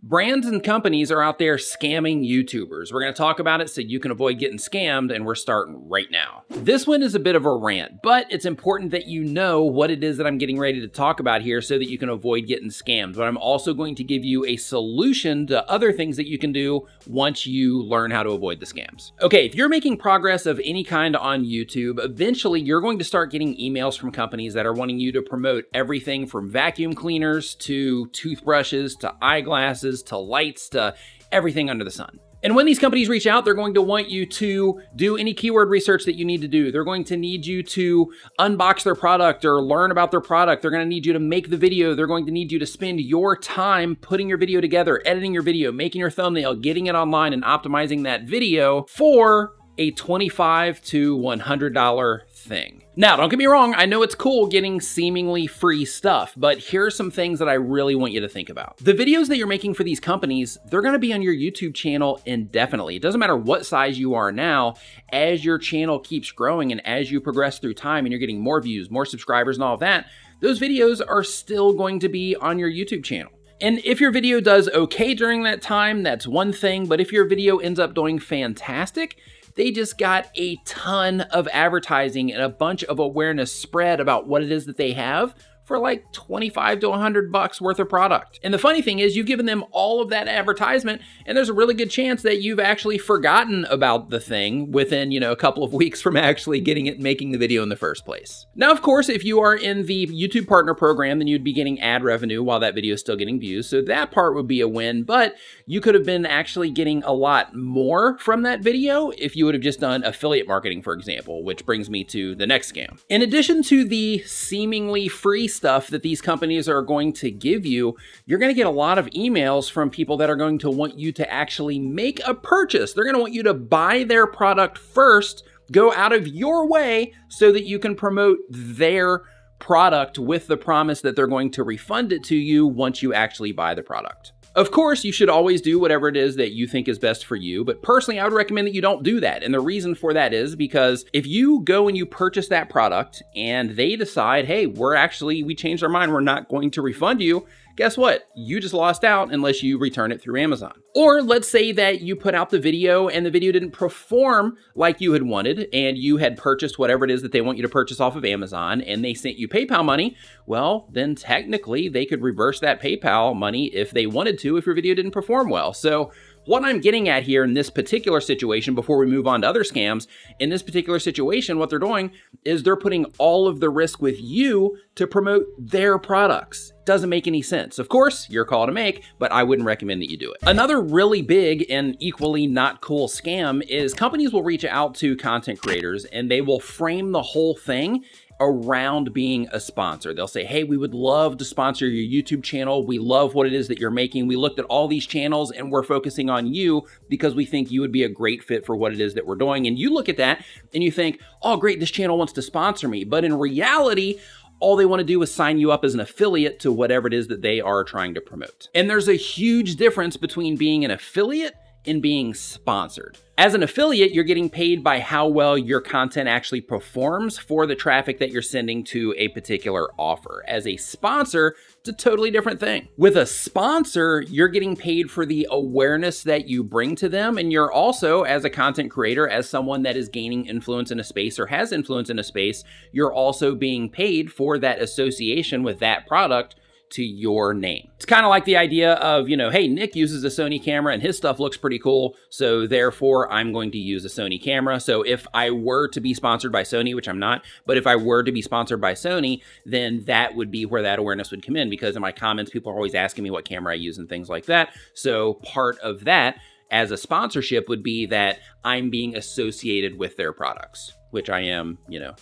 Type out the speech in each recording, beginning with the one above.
Brands and companies are out there scamming YouTubers. We're going to talk about it so you can avoid getting scammed, and we're starting right now. This one is a bit of a rant, but it's important that you know what it is that I'm getting ready to talk about here so that you can avoid getting scammed. But I'm also going to give you a solution to other things that you can do once you learn how to avoid the scams. Okay, if you're making progress of any kind on YouTube, eventually you're going to start getting emails from companies that are wanting you to promote everything from vacuum cleaners to toothbrushes to eyeglasses to lights to everything under the sun. And when these companies reach out, they're going to want you to do any keyword research that you need to do. They're going to need you to unbox their product or learn about their product. They're going to need you to make the video. They're going to need you to spend your time putting your video together, editing your video, making your thumbnail, getting it online, and optimizing that video for a $25 to $100 thing. Now, don't get me wrong, I know it's cool getting seemingly free stuff, but here are some things that I really want you to think about. The videos that you're making for these companies, they're gonna be on your YouTube channel indefinitely. It doesn't matter what size you are now, as your channel keeps growing and as you progress through time and you're getting more views, more subscribers and all of that, those videos are still going to be on your YouTube channel. And if your video does okay during that time, that's one thing, but if your video ends up doing fantastic, they just got a ton of advertising and a bunch of awareness spread about what it is that they have for like 25 to 100 bucks worth of product. And the funny thing is you've given them all of that advertisement and there's a really good chance that you've actually forgotten about the thing within, a couple of weeks from actually getting it, making the video in the first place. Now, of course, if you are in the YouTube Partner Program, then you'd be getting ad revenue while that video is still getting views. So that part would be a win, but you could have been actually getting a lot more from that video if you would have just done affiliate marketing, for example, which brings me to the next scam. In addition to the seemingly free stuff that these companies are going to give you, you're going to get a lot of emails from people that are going to want you to actually make a purchase. They're going to want you to buy their product first, go out of your way so that you can promote their product with the promise that they're going to refund it to you once you actually buy the product. Of course, you should always do whatever it is that you think is best for you, but personally, I would recommend that you don't do that. And the reason for that is because if you go and you purchase that product and they decide, hey, we changed our mind, we're not going to refund you, guess what? You just lost out unless you return it through Amazon. Or let's say that you put out the video and the video didn't perform like you had wanted and you had purchased whatever it is that they want you to purchase off of Amazon and they sent you PayPal money. Well, then technically they could reverse that PayPal money if they wanted to if your video didn't perform well. So what I'm getting at here in this particular situation, before we move on to other scams, in this particular situation, what they're doing is they're putting all of the risk with you to promote their products. Doesn't make any sense. Of course, your call to make, but I wouldn't recommend that you do it. Another really big and equally not cool scam is companies will reach out to content creators and they will frame the whole thing around being a sponsor. They'll say, hey, we would love to sponsor your YouTube channel. We love what it is that you're making. We looked at all these channels and we're focusing on you because we think you would be a great fit for what it is that we're doing. And you look at that and you think, oh, great, this channel wants to sponsor me. But in reality, all they want to do is sign you up as an affiliate to whatever it is that they are trying to promote. And there's a huge difference between being an affiliate and being sponsored. As an affiliate, you're getting paid by how well your content actually performs for the traffic that you're sending to a particular offer. As a sponsor, it's a totally different thing. With a sponsor, you're getting paid for the awareness that you bring to them, and you're also, as a content creator, as someone that is gaining influence in a space or has influence in a space, you're also being paid for that association with that product to your name. It's kind of like the idea of, hey, Nick uses a Sony camera and his stuff looks pretty cool, so therefore I'm going to use a Sony camera. So if I were to be sponsored by Sony, which I'm not, but if I were to be sponsored by Sony, then that would be where that awareness would come in, because in my comments, people are always asking me what camera I use and things like that. So part of that as a sponsorship would be that I'm being associated with their products, which I am,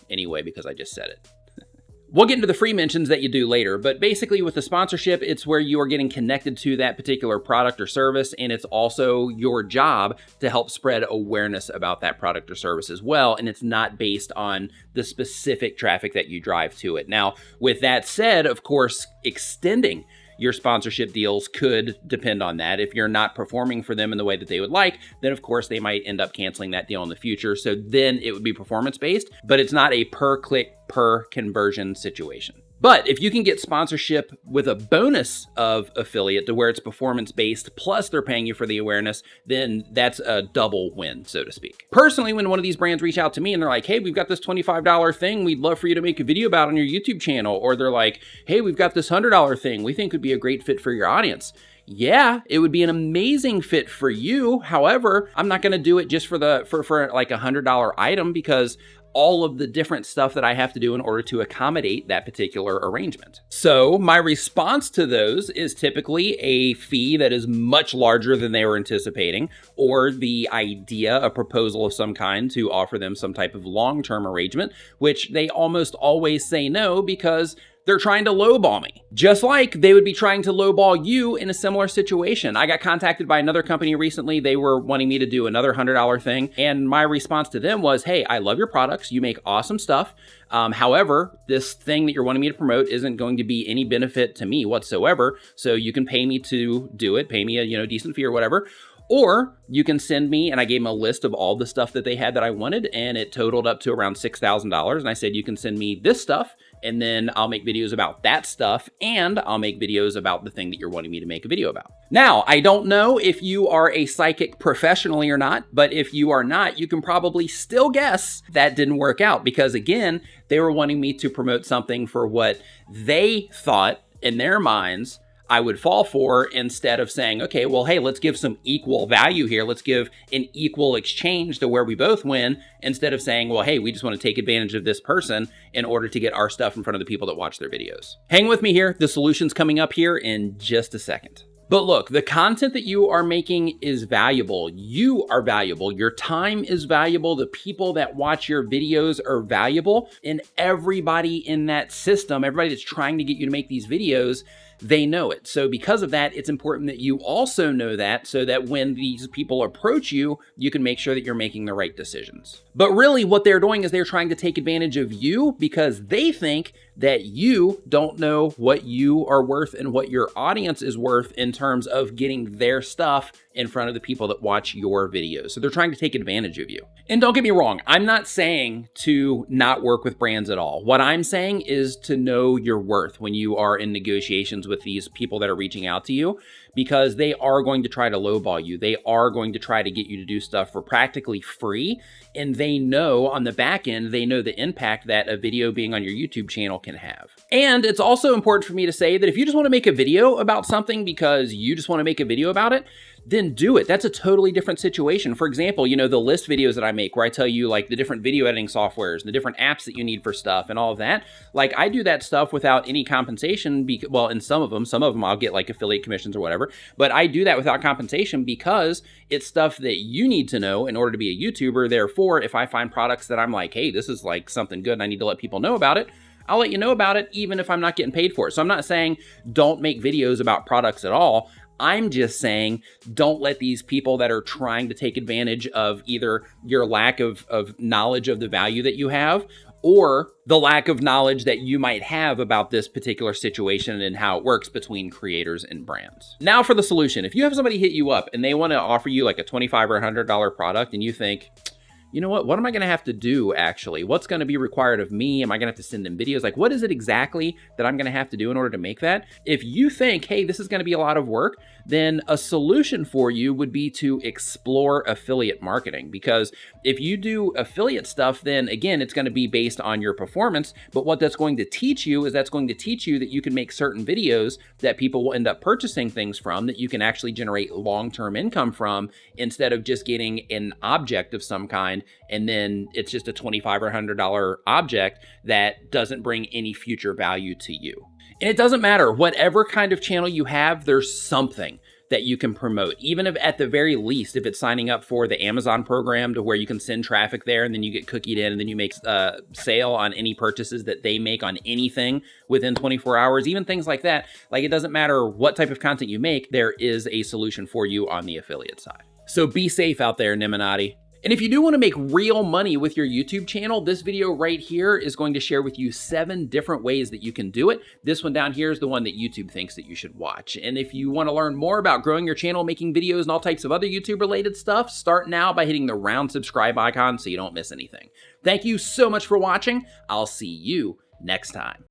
anyway, because I just said it. We'll get into the free mentions that you do later, but basically with the sponsorship, it's where you are getting connected to that particular product or service, and it's also your job to help spread awareness about that product or service as well, and it's not based on the specific traffic that you drive to it. Now, with that said, of course, extending your sponsorship deals could depend on that. If you're not performing for them in the way that they would like, then of course they might end up canceling that deal in the future. So then it would be performance-based, but it's not a per click, per conversion situation. But if you can get sponsorship with a bonus of affiliate to where it's performance-based, plus they're paying you for the awareness, then that's a double win, so to speak. Personally, when one of these brands reach out to me and they're like, hey, we've got this $25 thing we'd love for you to make a video about on your YouTube channel, or they're like, hey, we've got this $100 thing we think would be a great fit for your audience. Yeah, it would be an amazing fit for you. However, I'm not going to do it just for like a $100 item, because all of the different stuff that I have to do in order to accommodate that particular arrangement. So my response to those is typically a fee that is much larger than they were anticipating, or the idea, a proposal of some kind to offer them some type of long-term arrangement, which they almost always say no because they're trying to lowball me, just like they would be trying to lowball you in a similar situation. I got contacted by another company recently. They were wanting me to do another $100 thing. And my response to them was, hey, I love your products. You make awesome stuff. However, this thing that you're wanting me to promote isn't going to be any benefit to me whatsoever. So you can pay me to do it, pay me a decent fee or whatever. Or you can send me, and I gave them a list of all the stuff that they had that I wanted, and it totaled up to around $6,000. And I said, you can send me this stuff, and then I'll make videos about that stuff, and I'll make videos about the thing that you're wanting me to make a video about. Now, I don't know if you are a psychic professionally or not, but if you are not, you can probably still guess that didn't work out, because again, they were wanting me to promote something for what they thought in their minds I would fall for, instead of saying, okay, well, hey, let's give some equal value here. Let's give an equal exchange to where we both win, instead of saying, well, hey, we just want to take advantage of this person in order to get our stuff in front of the people that watch their videos. Hang with me here. The solution's coming up here in just a second. But look, the content that you are making is valuable. You are valuable. Your time is valuable. The people that watch your videos are valuable. And everybody in that system, everybody that's trying to get you to make these videos, they know it. So because of that, it's important that you also know that, so that when these people approach you, you can make sure that you're making the right decisions. But really what they're doing is they're trying to take advantage of you, because they think that you don't know what you are worth and what your audience is worth in terms of getting their stuff in front of the people that watch your videos. So they're trying to take advantage of you. And don't get me wrong, I'm not saying to not work with brands at all. What I'm saying is to know your worth when you are in negotiations with these people that are reaching out to you, because they are going to try to lowball you. They are going to try to get you to do stuff for practically free. And they know on the back end, they know the impact that a video being on your YouTube channel can have. And it's also important for me to say that if you just want to make a video about something because you just want to make a video about it, then do it. That's a totally different situation. For example, you know, the list videos that I make where I tell you like the different video editing softwares, the different apps that you need for stuff and all of that. Like I do that stuff without any compensation. Well, in some of them I'll get like affiliate commissions or whatever, but I do that without compensation because it's stuff that you need to know in order to be a YouTuber. Therefore, if I find products that I'm like, hey, this is like something good and I need to let people know about it, I'll let you know about it even if I'm not getting paid for it. So I'm not saying don't make videos about products at all. I'm just saying, don't let these people that are trying to take advantage of either your lack of knowledge of the value that you have, or the lack of knowledge that you might have about this particular situation and how it works between creators and brands. Now for the solution. If you have somebody hit you up and they want to offer you like a $25 or $100 product and you think, you know what am I going to have to do actually? What's going to be required of me? Am I going to have to send them videos? Like, what is it exactly that I'm going to have to do in order to make that? If you think, hey, this is going to be a lot of work, then a solution for you would be to explore affiliate marketing. Because if you do affiliate stuff, then again, it's going to be based on your performance. But what that's going to teach you is that's going to teach you that you can make certain videos that people will end up purchasing things from, that you can actually generate long-term income from, instead of just getting an object of some kind and then it's just a $25 or $100 object that doesn't bring any future value to you. And it doesn't matter, whatever kind of channel you have, there's something that you can promote, even if at the very least, if it's signing up for the Amazon program to where you can send traffic there and then you get cookied in and then you make a sale on any purchases that they make on anything within 24 hours, even things like that. Like, it doesn't matter what type of content you make, there is a solution for you on the affiliate side. So be safe out there, Nimminati. And if you do want to make real money with your YouTube channel, this video right here is going to share with you 7 different ways that you can do it. This one down here is the one that YouTube thinks that you should watch. And if you want to learn more about growing your channel, making videos, and all types of other YouTube related stuff, start now by hitting the round subscribe icon so you don't miss anything. Thank you so much for watching. I'll see you next time.